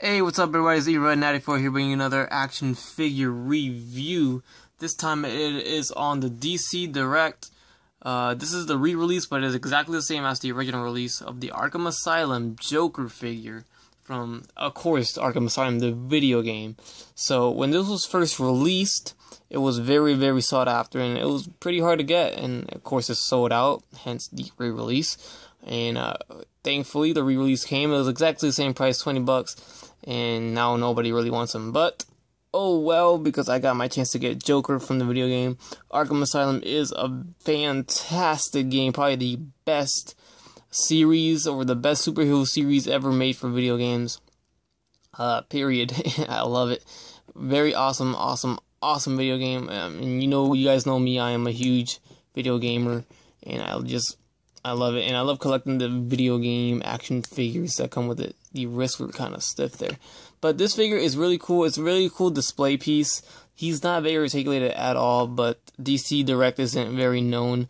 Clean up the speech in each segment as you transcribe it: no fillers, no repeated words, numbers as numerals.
Hey, what's up everybody, it's Red94 here bringing you another action figure review. This time it is on the DC Direct. This is the re-release, but it is exactly the same as the original release of the Arkham Asylum Joker figure from, of course, Arkham Asylum, the video game. So when this was first released, it was very, very sought after, and it was pretty hard to get, and of course it's sold out, hence the re-release. And thankfully the re-release came. It was exactly the same price, $20, and now nobody really wants them. But oh well, because I got my chance to get Joker from the video game. Arkham Asylum is a fantastic game, probably the best series or the best superhero series ever made for video games. Period. I love it. Very awesome video game. And you guys know me, I am a huge video gamer, and I love it, and I love collecting the video game action figures that come with it. The wrists were kind of stiff there. But this figure is really cool. It's a really cool display piece. He's not very articulated at all, but DC Direct isn't known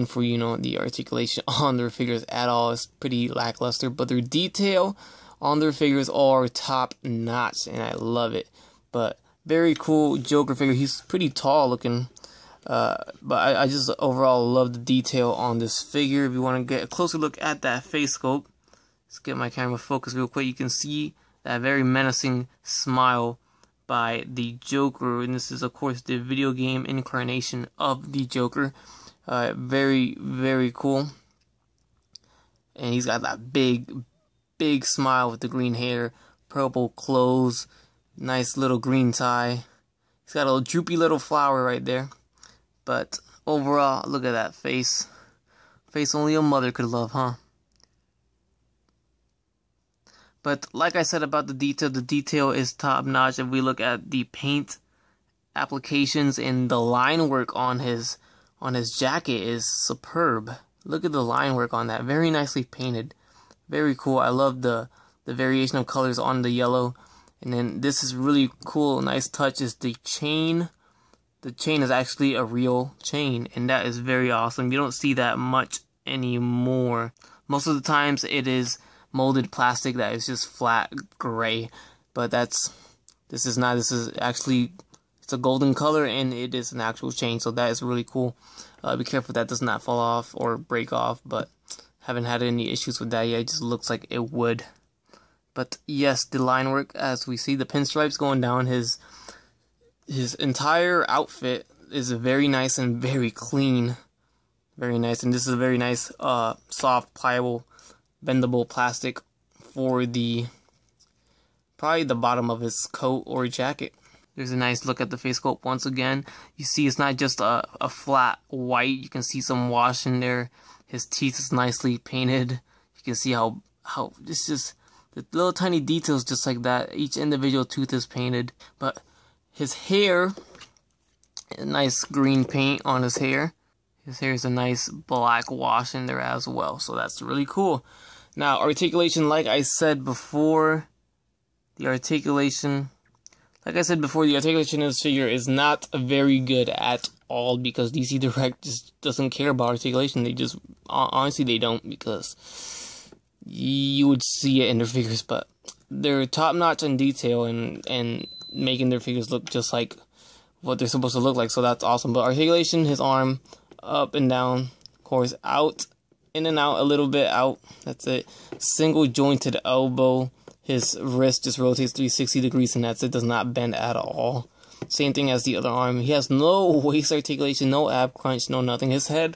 for, the articulation on their figures at all. It's pretty lackluster, but their detail on their figures are top notch, and I love it. But very cool Joker figure. He's pretty tall looking. But I just overall love the detail on this figure. If you want to get a closer look at that face sculpt, let's get my camera focused real quick. You can see that very menacing smile by the Joker, and this is of course the video game incarnation of the Joker. Very, very cool. And he's got that big smile with the green hair, purple clothes, nice little green tie. He's got a droopy little flower right there. But overall, look at that face. Face only a mother could love, huh? But like I said about the detail is top notch. If we look at the paint applications and the line work on his jacket is superb. Look at the line work on that. Very nicely painted. Very cool. I love the variation of colors on the yellow. And then this is really cool. Nice touch is the chain. The chain is actually a real chain, and that is very awesome. You don't see that much anymore. Most of the times it is molded plastic that is just flat gray, but this is not. This is actually, it's a golden color, and it is an actual chain, so that is really cool. Be careful that does not fall off or break off, but haven't had any issues with that yet. It just looks like it would. But yes, the line work, as we see the pinstripes going down his entire outfit is very nice and very clean. Very nice. And this is a very nice, soft, pliable, bendable plastic for probably the bottom of his coat or jacket. There's a nice look at the face sculpt once again. You see it's not just a flat white. You can see some wash in there. His teeth is nicely painted. You can see how it's just the little tiny details just like that. Each individual tooth is painted. But his hair, a nice green paint on his hair. His hair is a nice black wash in there as well. So that's really cool. Now, articulation, like I said before, the articulation of this figure is not very good at all, because DC Direct just doesn't care about articulation. They just, honestly, they don't, because you would see it in their figures, but they're top-notch in detail and making their figures look just like what they're supposed to look like, so that's awesome. But articulation, his arm up and down, of course, out, in and out, a little bit out, that's it. Single jointed elbow, his wrist just rotates 360 degrees, and that's it, does not bend at all. Same thing as the other arm. He has no waist articulation, no ab crunch, no nothing. His head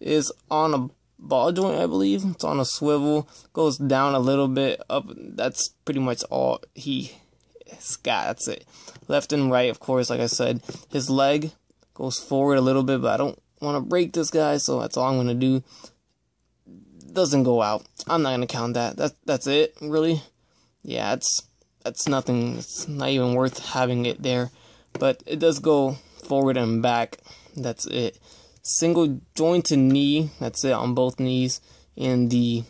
is on a ball joint, I believe. It's on a swivel, goes down a little bit, up, that's pretty much all he that's it. Left and right, of course, like I said. His leg goes forward a little bit, but I don't want to break this guy, so that's all I'm going to do. Doesn't go out. I'm not going to count that. That's it, really. Yeah, that's nothing. It's not even worth having it there. But it does go forward and back. That's it. Single jointed knee. That's it on both knees. And the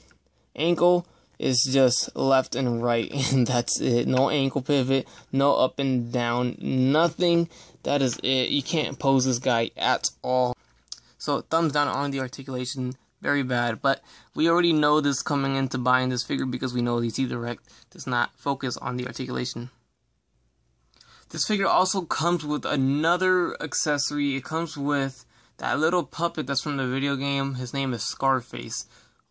ankle is just left and right, and that's it. No ankle pivot, no up and down, nothing. That is it. You can't pose this guy at all. So thumbs down on the articulation. Very bad. But we already know this coming into buying this figure because we know DC Direct does not focus on the articulation. This figure also comes with another accessory. It comes with that little puppet that's from the video game. His name is Scarface.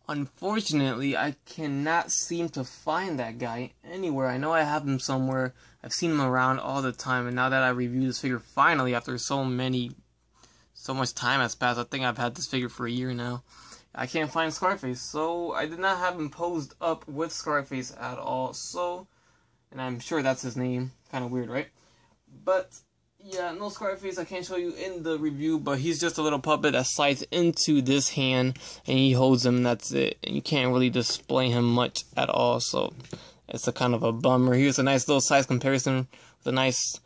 Unfortunately, I cannot seem to find that guy anywhere. I know I have him somewhere. I've seen him around all the time. And now that I reviewed this figure finally, after so much time has passed, I think I've had this figure for a year now, I can't find Scarface. So I did not have him posed up with Scarface at all. So, and I'm sure that's his name. Kind of weird, right? But yeah, no Scarface. I can't show you in the review, but he's just a little puppet that slides into this hand, and he holds him, and that's it. And you can't really display him much at all, so it's a kind of a bummer. Here's a nice little size comparison with a nice,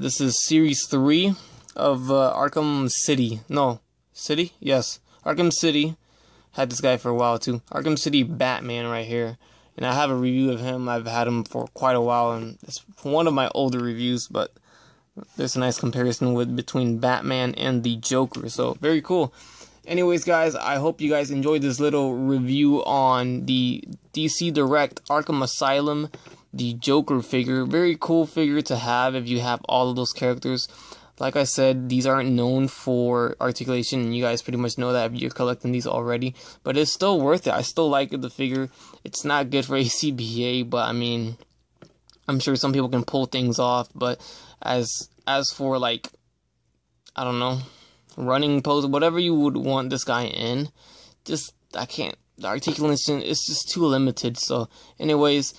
this is Series 3 of Arkham City. No, City? Yes. Arkham City. Had this guy for a while, too. Arkham City Batman right here. And I have a review of him. I've had him for quite a while, and it's one of my older reviews, but there's a nice comparison between Batman and the Joker, so very cool. Anyways, guys, I hope you guys enjoyed this little review on the DC Direct Arkham Asylum, the Joker figure. Very cool figure to have if you have all of those characters. Like I said, these aren't known for articulation, and you guys pretty much know that if you're collecting these already. But it's still worth it. I still like the figure. It's not good for ACBA, but I mean, I'm sure some people can pull things off. But as for, like, I don't know, running pose, whatever you would want this guy in, just, I can't. The articulation is just too limited. So, anyways,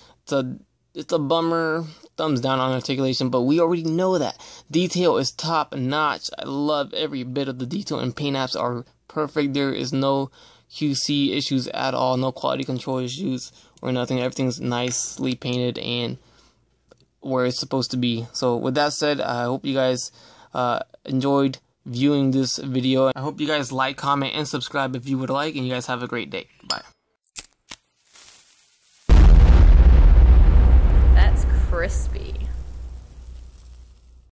it's a bummer. Thumbs down on articulation, but we already know that. Detail is top notch. I love every bit of the detail, and paint apps are perfect. There is no QC issues at all, no quality control issues or nothing. Everything's nicely painted and where it's supposed to be. So with that said, I hope you guys enjoyed viewing this video. I hope you guys like, comment, and subscribe if you would like, and you guys have a great day. Bye. That's crispy.